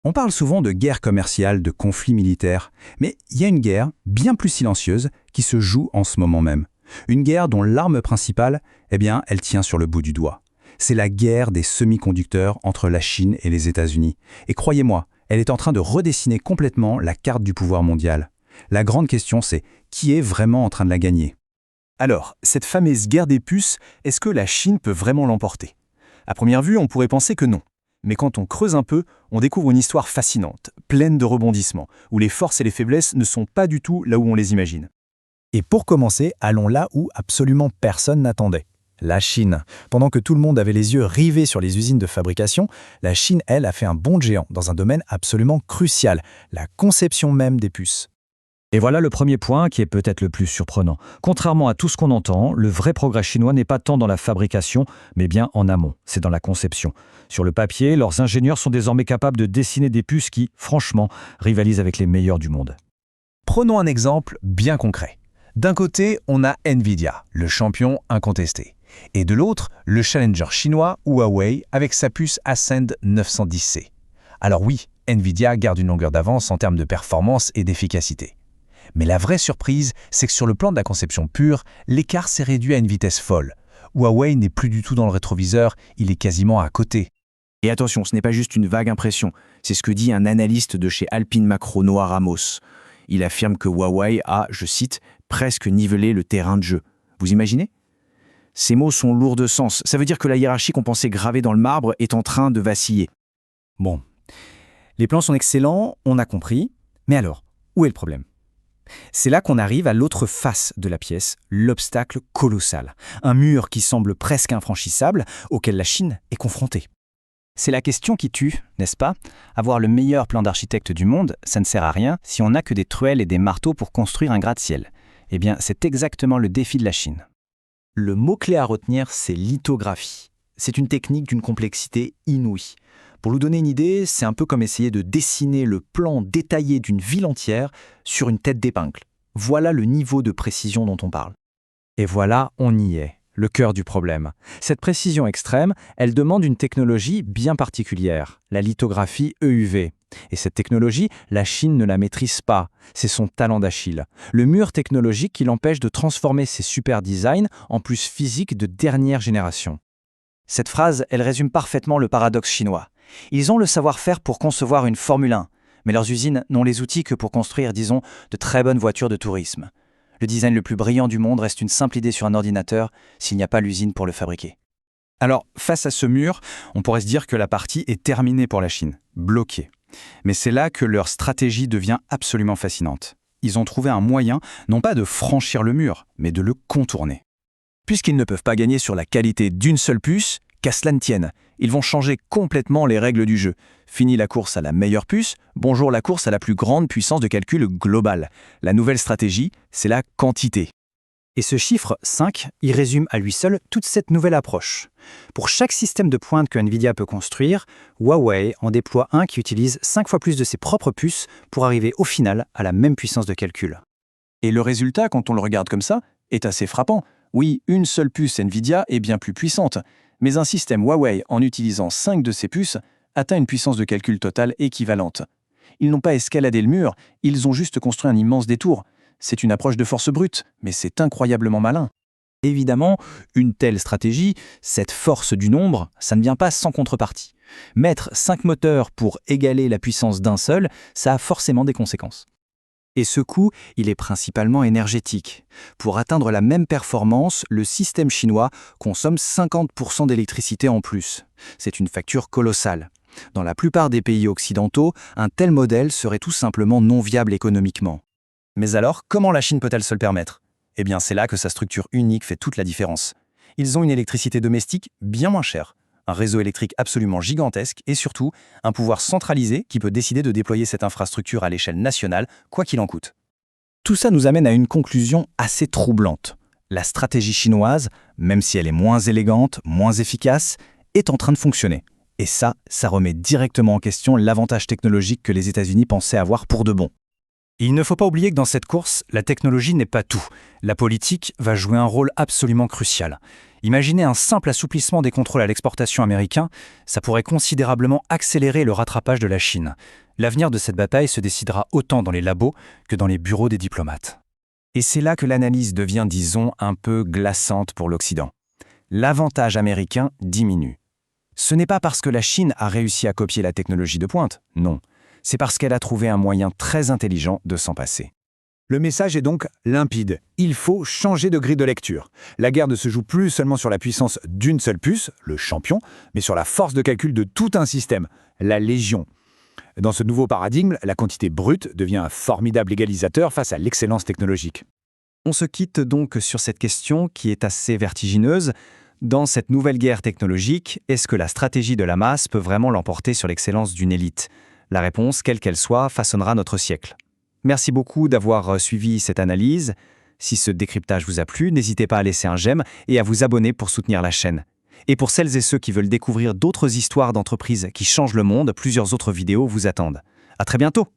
On parle souvent de guerre commerciale, de conflit militaire, mais il y a une guerre bien plus silencieuse qui se joue en ce moment même. Une guerre dont l'arme principale, elle tient sur le bout du doigt. C'est la guerre des semi-conducteurs entre la Chine et les États-Unis. Et croyez-moi, elle est en train de redessiner complètement la carte du pouvoir mondial. La grande question, c'est qui est vraiment en train de la gagner? Alors, cette fameuse guerre des puces, est-ce que la Chine peut vraiment l'emporter? À première vue, on pourrait penser que non. Mais quand on creuse un peu, on découvre une histoire fascinante, pleine de rebondissements, où les forces et les faiblesses ne sont pas du tout là où on les imagine. Et pour commencer, allons là où absolument personne n'attendait. La Chine. Pendant que tout le monde avait les yeux rivés sur les usines de fabrication, la Chine, elle, a fait un bond de géant dans un domaine absolument crucial, la conception même des puces. Et voilà le premier point qui est peut-être le plus surprenant. Contrairement à tout ce qu'on entend, le vrai progrès chinois n'est pas tant dans la fabrication, mais bien en amont, c'est dans la conception. Sur le papier, leurs ingénieurs sont désormais capables de dessiner des puces qui, franchement, rivalisent avec les meilleurs du monde. Prenons un exemple bien concret. D'un côté, on a Nvidia, le champion incontesté. Et de l'autre, le challenger chinois Huawei avec sa puce Ascend 910C. Alors oui, Nvidia garde une longueur d'avance en termes de performance et d'efficacité. Mais la vraie surprise, c'est que sur le plan de la conception pure, l'écart s'est réduit à une vitesse folle. Huawei n'est plus du tout dans le rétroviseur, il est quasiment à côté. Et attention, ce n'est pas juste une vague impression, c'est ce que dit un analyste de chez Alpine Macro, Noah Ramos. Il affirme que Huawei a, je cite, presque nivelé le terrain de jeu. Vous imaginez? Ces mots sont lourds de sens. Ça veut dire que la hiérarchie qu'on pensait gravée dans le marbre est en train de vaciller. Bon, les plans sont excellents, on a compris. Mais alors, où est le problème? C'est là qu'on arrive à l'autre face de la pièce, l'obstacle colossal. Un mur qui semble presque infranchissable, auquel la Chine est confrontée. C'est la question qui tue, n'est-ce pas? Avoir le meilleur plan d'architecte du monde, ça ne sert à rien si on n'a que des truelles et des marteaux pour construire un gratte-ciel. Eh bien, c'est exactement le défi de la Chine. Le mot-clé à retenir, c'est lithographie. C'est une technique d'une complexité inouïe. Pour vous donner une idée, c'est un peu comme essayer de dessiner le plan détaillé d'une ville entière sur une tête d'épingle. Voilà le niveau de précision dont on parle. Et voilà, on y est, le cœur du problème. Cette précision extrême, elle demande une technologie bien particulière, la lithographie EUV. Et cette technologie, la Chine ne la maîtrise pas. C'est son talent d'Achille. Le mur technologique qui l'empêche de transformer ses super designs en plus physiques de dernière génération. Cette phrase, elle résume parfaitement le paradoxe chinois. Ils ont le savoir-faire pour concevoir une Formule 1, mais leurs usines n'ont les outils que pour construire, disons, de très bonnes voitures de tourisme. Le design le plus brillant du monde reste une simple idée sur un ordinateur s'il n'y a pas l'usine pour le fabriquer. Alors, face à ce mur, on pourrait se dire que la partie est terminée pour la Chine, bloquée. Mais c'est là que leur stratégie devient absolument fascinante. Ils ont trouvé un moyen, non pas de franchir le mur, mais de le contourner. Puisqu'ils ne peuvent pas gagner sur la qualité d'une seule puce, qu'à cela ne tienne, ils vont changer complètement les règles du jeu. Fini la course à la meilleure puce, bonjour la course à la plus grande puissance de calcul globale. La nouvelle stratégie, c'est la quantité. Et ce chiffre 5, il résume à lui seul toute cette nouvelle approche. Pour chaque système de pointe que Nvidia peut construire, Huawei en déploie un qui utilise 5 fois plus de ses propres puces pour arriver au final à la même puissance de calcul. Et le résultat, quand on le regarde comme ça, est assez frappant. Oui, une seule puce Nvidia est bien plus puissante, mais un système Huawei, en utilisant 5 de ses puces, atteint une puissance de calcul totale équivalente. Ils n'ont pas escaladé le mur, ils ont juste construit un immense détour. C'est une approche de force brute, mais c'est incroyablement malin. Évidemment, une telle stratégie, cette force du nombre, ça ne vient pas sans contrepartie. Mettre 5 moteurs pour égaler la puissance d'un seul, ça a forcément des conséquences. Et ce coût, il est principalement énergétique. Pour atteindre la même performance, le système chinois consomme 50% d'électricité en plus. C'est une facture colossale. Dans la plupart des pays occidentaux, un tel modèle serait tout simplement non viable économiquement. Mais alors, comment la Chine peut-elle se le permettre? Eh bien, c'est là que sa structure unique fait toute la différence. Ils ont une électricité domestique bien moins chère, un réseau électrique absolument gigantesque et surtout, un pouvoir centralisé qui peut décider de déployer cette infrastructure à l'échelle nationale, quoi qu'il en coûte. Tout ça nous amène à une conclusion assez troublante. La stratégie chinoise, même si elle est moins élégante, moins efficace, est en train de fonctionner. Et ça remet directement en question l'avantage technologique que les États-Unis pensaient avoir pour de bon. Il ne faut pas oublier que dans cette course, la technologie n'est pas tout. La politique va jouer un rôle absolument crucial. Imaginez un simple assouplissement des contrôles à l'exportation américains, ça pourrait considérablement accélérer le rattrapage de la Chine. L'avenir de cette bataille se décidera autant dans les labos que dans les bureaux des diplomates. Et c'est là que l'analyse devient, disons, un peu glaçante pour l'Occident. L'avantage américain diminue. Ce n'est pas parce que la Chine a réussi à copier la technologie de pointe, non. C'est parce qu'elle a trouvé un moyen très intelligent de s'en passer. Le message est donc limpide. Il faut changer de grille de lecture. La guerre ne se joue plus seulement sur la puissance d'une seule puce, le champion, mais sur la force de calcul de tout un système, la Légion. Dans ce nouveau paradigme, la quantité brute devient un formidable égalisateur face à l'excellence technologique. On se quitte donc sur cette question qui est assez vertigineuse. Dans cette nouvelle guerre technologique, est-ce que la stratégie de la masse peut vraiment l'emporter sur l'excellence d'une élite ? La réponse, quelle qu'elle soit, façonnera notre siècle. Merci beaucoup d'avoir suivi cette analyse. Si ce décryptage vous a plu, n'hésitez pas à laisser un j'aime et à vous abonner pour soutenir la chaîne. Et pour celles et ceux qui veulent découvrir d'autres histoires d'entreprises qui changent le monde, plusieurs autres vidéos vous attendent. À très bientôt!